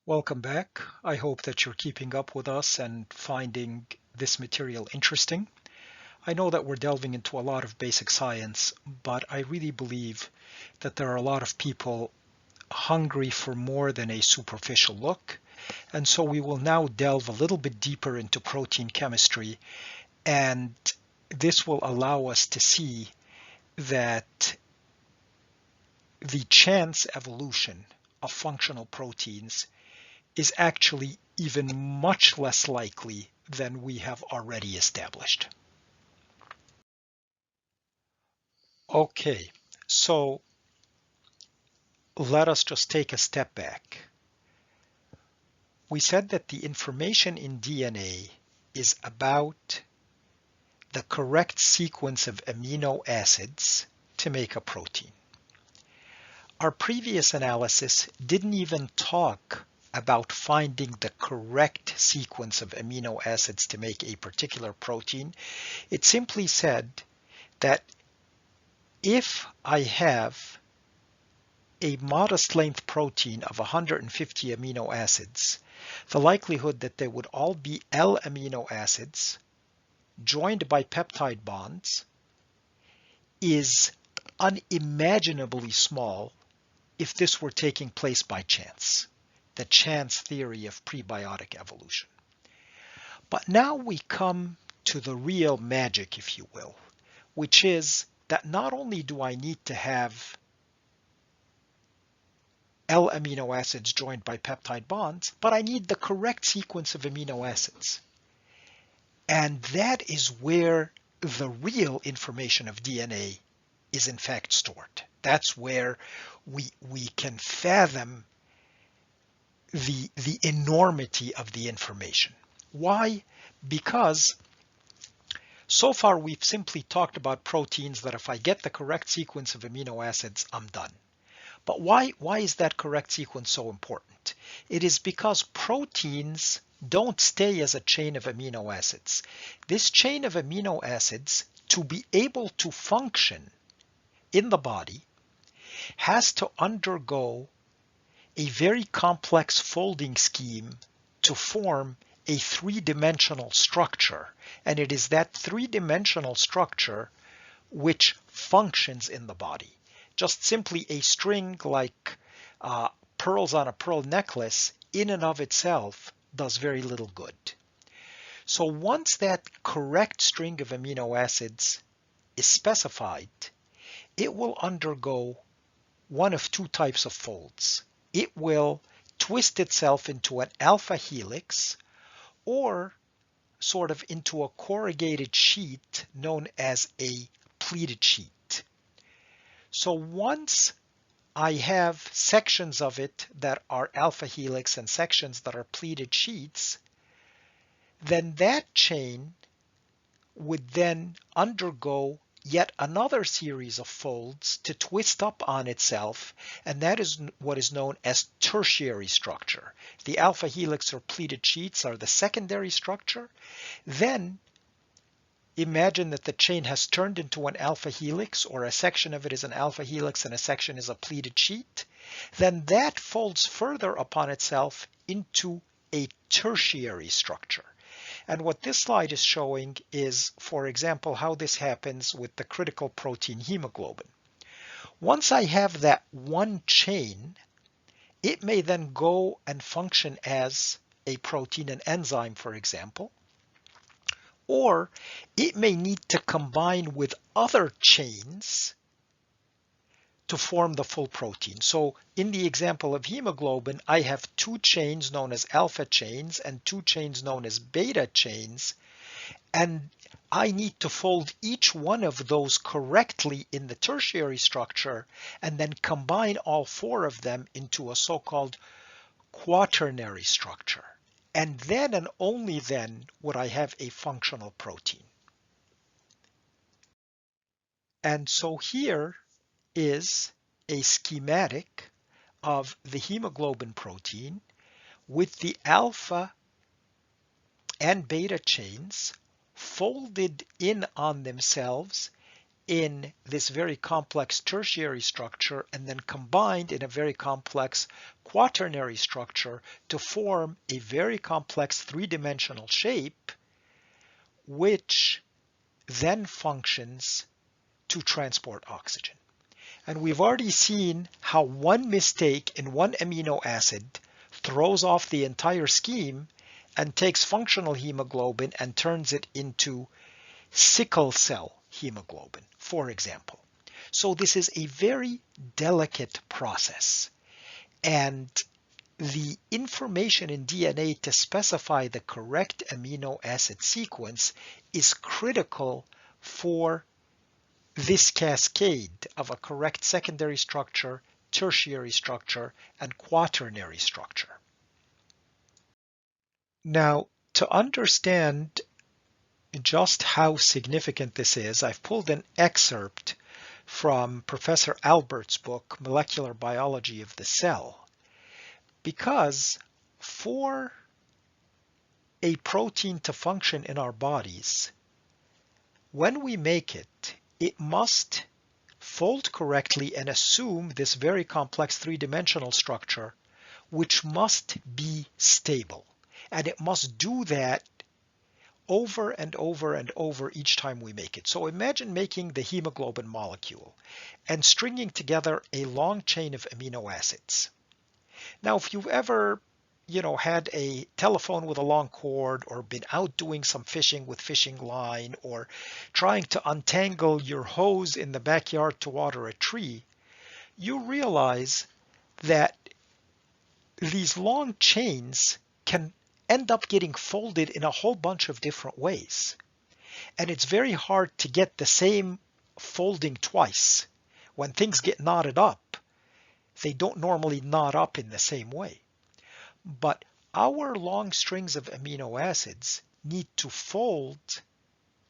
Welcome back. I hope that you're keeping up with us and finding this material interesting. I know that we're delving into a lot of basic science, but I really believe that there are a lot of people hungry for more than a superficial look. And so we will now delve a little bit deeper into protein chemistry, and this will allow us to see that the chance evolution of functional proteins is actually even much less likely than we have already established. Okay, so let us just take a step back. We said that the information in DNA is about the correct sequence of amino acids to make a protein. Our previous analysis didn't even talk about finding the correct sequence of amino acids to make a particular protein. It simply said that if I have a modest length protein of 150 amino acids, the likelihood that they would all be L amino acids joined by peptide bonds is unimaginably small if this were taking place by chance, the chance theory of prebiotic evolution. But now we come to the real magic, if you will, which is that not only do I need to have L amino acids joined by peptide bonds, but I need the correct sequence of amino acids. And that is where the real information of DNA is in fact stored. That's where we can fathom the enormity of the information. Why? Because so far we've simply talked about proteins that if I get the correct sequence of amino acids, I'm done. But why is that correct sequence so important? It is because proteins don't stay as a chain of amino acids. This chain of amino acids, to be able to function in the body, has to undergo a very complex folding scheme to form a three-dimensional structure. And it is that three-dimensional structure which functions in the body. Just simply a string like pearls on a pearl necklace in and of itself does very little good. So once that correct string of amino acids is specified, it will undergo one of two types of folds. It will twist itself into an alpha helix or sort of into a corrugated sheet known as a pleated sheet. So once I have sections of it that are alpha helix and sections that are pleated sheets, then that chain would then undergo yet another series of folds to twist up on itself, and that is what is known as tertiary structure. The alpha helix or pleated sheets are the secondary structure. Then imagine that the chain has turned into an alpha helix, or a section of it is an alpha helix and a section is a pleated sheet. Then that folds further upon itself into a tertiary structure. And what this slide is showing is, for example, how this happens with the critical protein hemoglobin. Once I have that one chain, it may then go and function as a protein, an enzyme, for example, or it may need to combine with other chains to form the full protein. So in the example of hemoglobin, I have two chains known as alpha chains and two chains known as beta chains, and I need to fold each one of those correctly in the tertiary structure and then combine all four of them into a so-called quaternary structure. And then and only then would I have a functional protein. And so here is a schematic of the hemoglobin protein with the alpha and beta chains folded in on themselves in this very complex tertiary structure and then combined in a very complex quaternary structure to form a very complex three-dimensional shape, which then functions to transport oxygen. And we've already seen how one mistake in one amino acid throws off the entire scheme and takes functional hemoglobin and turns it into sickle cell hemoglobin, for example. So this is a very delicate process. And the information in DNA to specify the correct amino acid sequence is critical for this cascade of a correct secondary structure, tertiary structure, and quaternary structure. Now, to understand just how significant this is, I've pulled an excerpt from Professor Albert's book, Molecular Biology of the Cell, because for a protein to function in our bodies, when we make it, it must fold correctly and assume this very complex three-dimensional structure, which must be stable. And it must do that over and over and over each time we make it. So imagine making the hemoglobin molecule and stringing together a long chain of amino acids. Now, if you've ever had a telephone with a long cord, or been out doing some fishing with fishing line, or trying to untangle your hose in the backyard to water a tree, you realize that these long chains can end up getting folded in a whole bunch of different ways. And it's very hard to get the same folding twice. When things get knotted up, they don't normally knot up in the same way. But our long strings of amino acids need to fold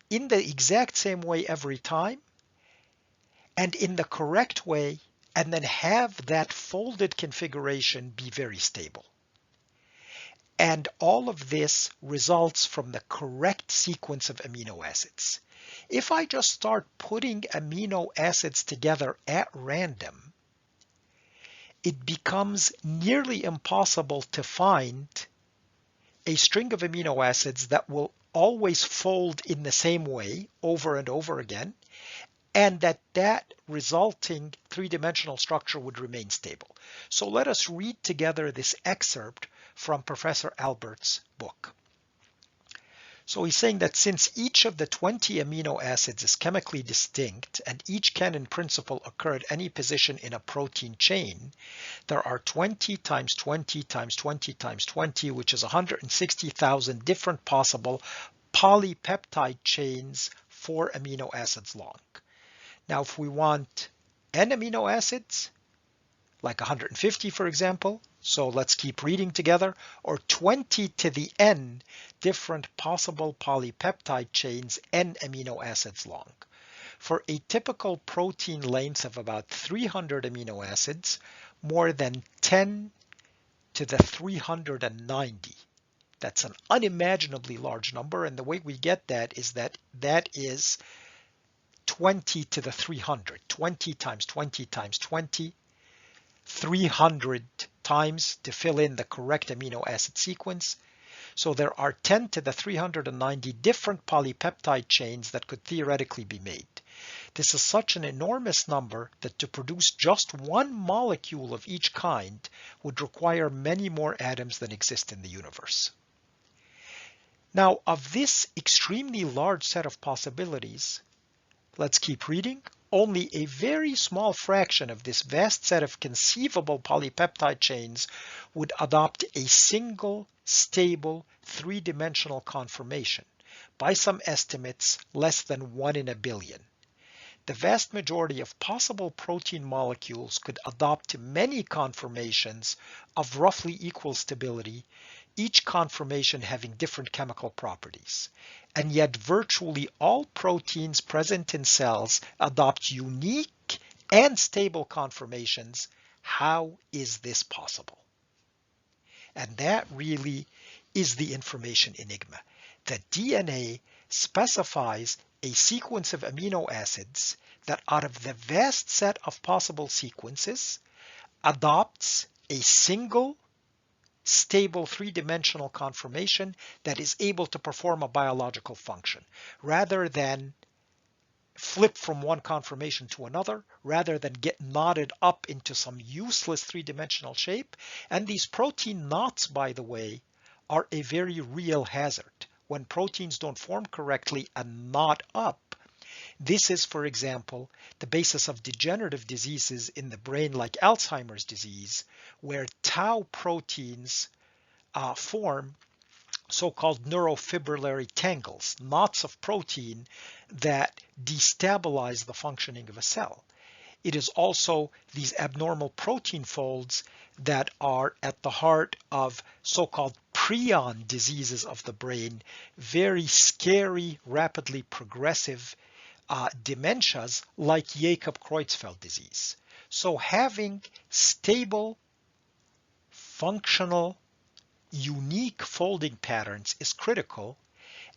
in the exact same way every time and in the correct way, and then have that folded configuration be very stable. And all of this results from the correct sequence of amino acids. If I just start putting amino acids together at random, it becomes nearly impossible to find a string of amino acids that will always fold in the same way over and over again, and that resulting three-dimensional structure would remain stable. So let us read together this excerpt from Professor Albert's book. So he's saying that since each of the 20 amino acids is chemically distinct and each can in principle occur at any position in a protein chain, there are 20 times 20 times 20 times 20, which is 160,000 different possible polypeptide chains 4 amino acids long. Now, if we want n amino acids, like 150, for example, so let's keep reading together, or 20 to the n different possible polypeptide chains, n amino acids long. For a typical protein length of about 300 amino acids, more than 10 to the 390. That's an unimaginably large number, and the way we get that is that is 20 to the 300, 20 times 20 times 20, 300 times to fill in the correct amino acid sequence. So there are 10 to the 390 different polypeptide chains that could theoretically be made. This is such an enormous number that to produce just one molecule of each kind would require many more atoms than exist in the universe. Now, of this extremely large set of possibilities, let's keep reading. Only a very small fraction of this vast set of conceivable polypeptide chains would adopt a single, stable, three-dimensional conformation. By some estimates, less than 1 in a billion. The vast majority of possible protein molecules could adopt many conformations of roughly equal stability, each conformation having different chemical properties. And yet virtually all proteins present in cells adopt unique and stable conformations. How is this possible? And that really is the information enigma. the DNA specifies a sequence of amino acids that out of the vast set of possible sequences adopts a single stable three-dimensional conformation that is able to perform a biological function rather than flip from one conformation to another, rather than get knotted up into some useless three-dimensional shape. And these protein knots, by the way, are a very real hazard. When proteins don't form correctly and knot up, this is, for example, the basis of degenerative diseases in the brain like Alzheimer's disease, where tau proteins form so-called neurofibrillary tangles, knots of protein that destabilize the functioning of a cell. It is also these abnormal protein folds that are at the heart of so-called prion diseases of the brain, very scary, rapidly progressive dementias like Jakob-Creutzfeldt disease. So having stable, functional, unique folding patterns is critical,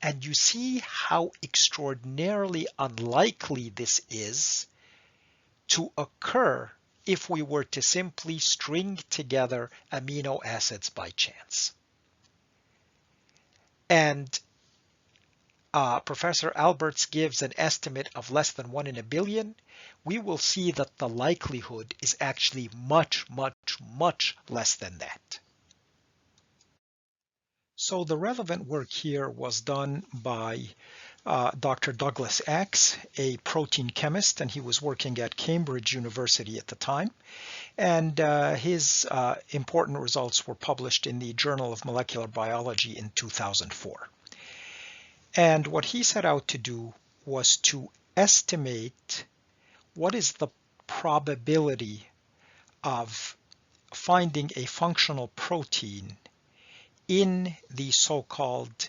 and you see how extraordinarily unlikely this is to occur if we were to simply string together amino acids by chance. And Professor Alberts gives an estimate of less than 1 in a billion. We will see that the likelihood is actually much, much, much less than that. So the relevant work here was done by Dr. Douglas Axe, a protein chemist, and he was working at Cambridge University at the time. And his important results were published in the Journal of Molecular Biology in 2004. And what he set out to do was to estimate what is the probability of finding a functional protein in the so-called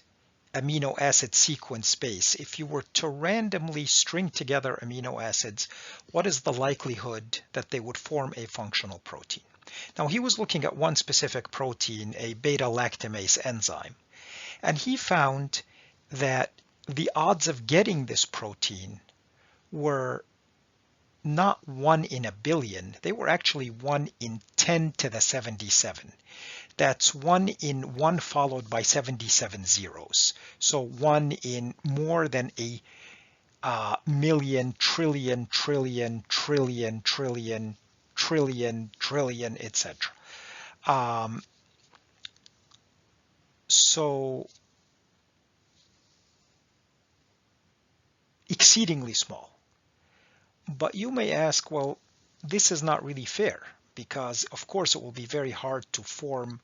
amino acid sequence space. If you were to randomly string together amino acids, what is the likelihood that they would form a functional protein? Now, he was looking at one specific protein, a beta-lactamase enzyme, and he found that the odds of getting this protein were not 1 in a billion, they were actually 1 in 10 to the 77. That's 1 in 1 followed by 77 zeros. So 1 in more than a million, trillion, trillion, trillion, trillion, trillion, trillion, etc. So exceedingly small. But you may ask, well, this is not really fair, because of course it will be very hard to form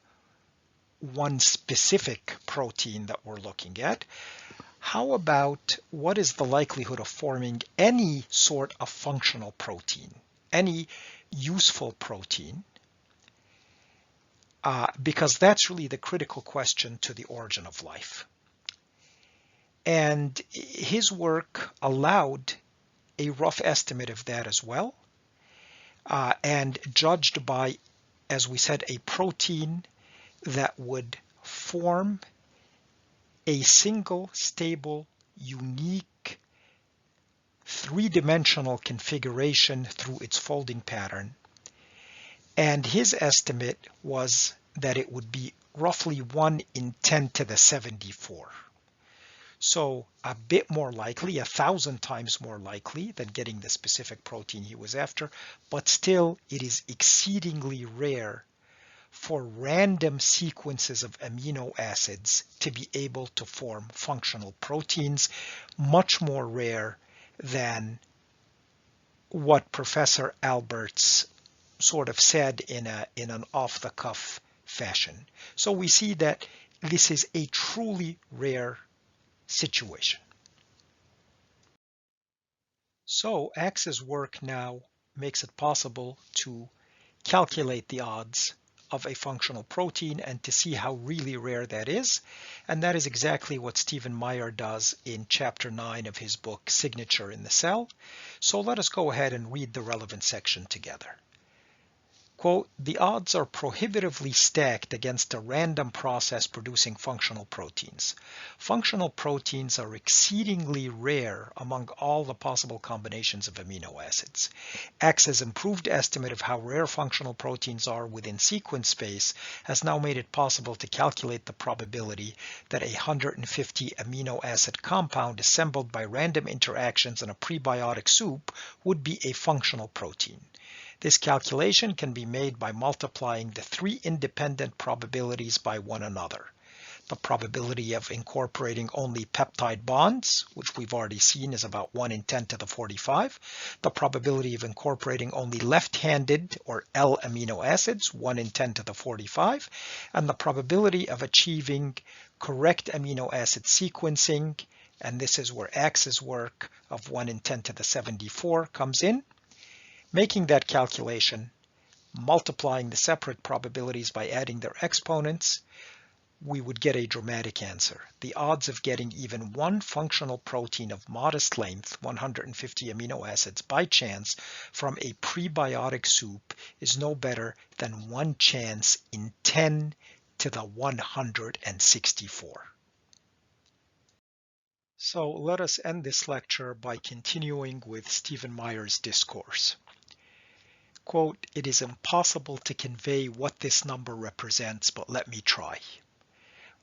one specific protein that we're looking at. How about what is the likelihood of forming any sort of functional protein, any useful protein? Because that's really the critical question to the origin of life. And his work allowed a rough estimate of that as well, and judged by, as we said, a protein that would form a single, stable, unique, three-dimensional configuration through its folding pattern. And his estimate was that it would be roughly 1 in 10 to the 74. So a bit more likely, 1,000 times more likely than getting the specific protein he was after, but still it is exceedingly rare for random sequences of amino acids to be able to form functional proteins, much more rare than what Professor Alberts sort of said in an off-the-cuff fashion. So we see that this is a truly rare situation. So Axe's work now makes it possible to calculate the odds of a functional protein and to see how really rare that is. And that is exactly what Stephen Meyer does in chapter 9 of his book, Signature in the Cell. So let us go ahead and read the relevant section together. Quote, the odds are prohibitively stacked against a random process producing functional proteins. Functional proteins are exceedingly rare among all the possible combinations of amino acids. X's improved estimate of how rare functional proteins are within sequence space has now made it possible to calculate the probability that a 150 amino acid compound assembled by random interactions in a prebiotic soup would be a functional protein. This calculation can be made by multiplying the three independent probabilities by one another. The probability of incorporating only peptide bonds, which we've already seen is about 1 in 10 to the 45. The probability of incorporating only left-handed or L amino acids, 1 in 10 to the 45. And the probability of achieving correct amino acid sequencing, and this is where X's work of 1 in 10 to the 74 comes in. Making that calculation, multiplying the separate probabilities by adding their exponents, we would get a dramatic answer. The odds of getting even one functional protein of modest length, 150 amino acids, by chance from a prebiotic soup is no better than 1 chance in 10 to the 164. So let us end this lecture by continuing with Stephen Meyer's discourse. Quote, it is impossible to convey what this number represents, but let me try.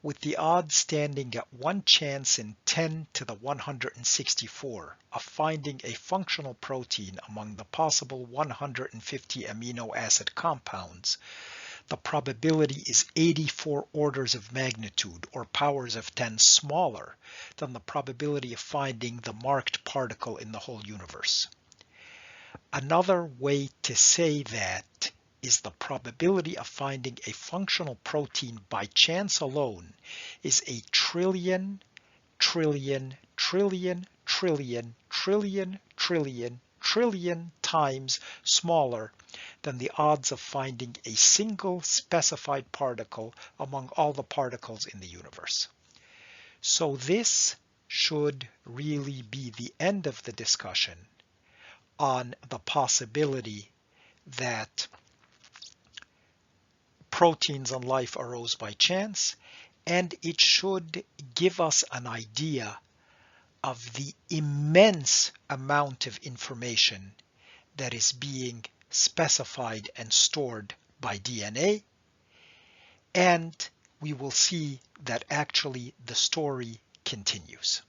With the odds standing at 1 chance in 10 to the 164 of finding a functional protein among the possible 150 amino acid compounds, the probability is 84 orders of magnitude or powers of 10 smaller than the probability of finding the marked particle in the whole universe. Another way to say that is the probability of finding a functional protein by chance alone is a trillion, trillion, trillion, trillion, trillion, trillion, trillion times smaller than the odds of finding a single specified particle among all the particles in the universe. So this should really be the end of the discussion on the possibility that proteins and life arose by chance, and it should give us an idea of the immense amount of information that is being specified and stored by DNA, and we will see that actually the story continues.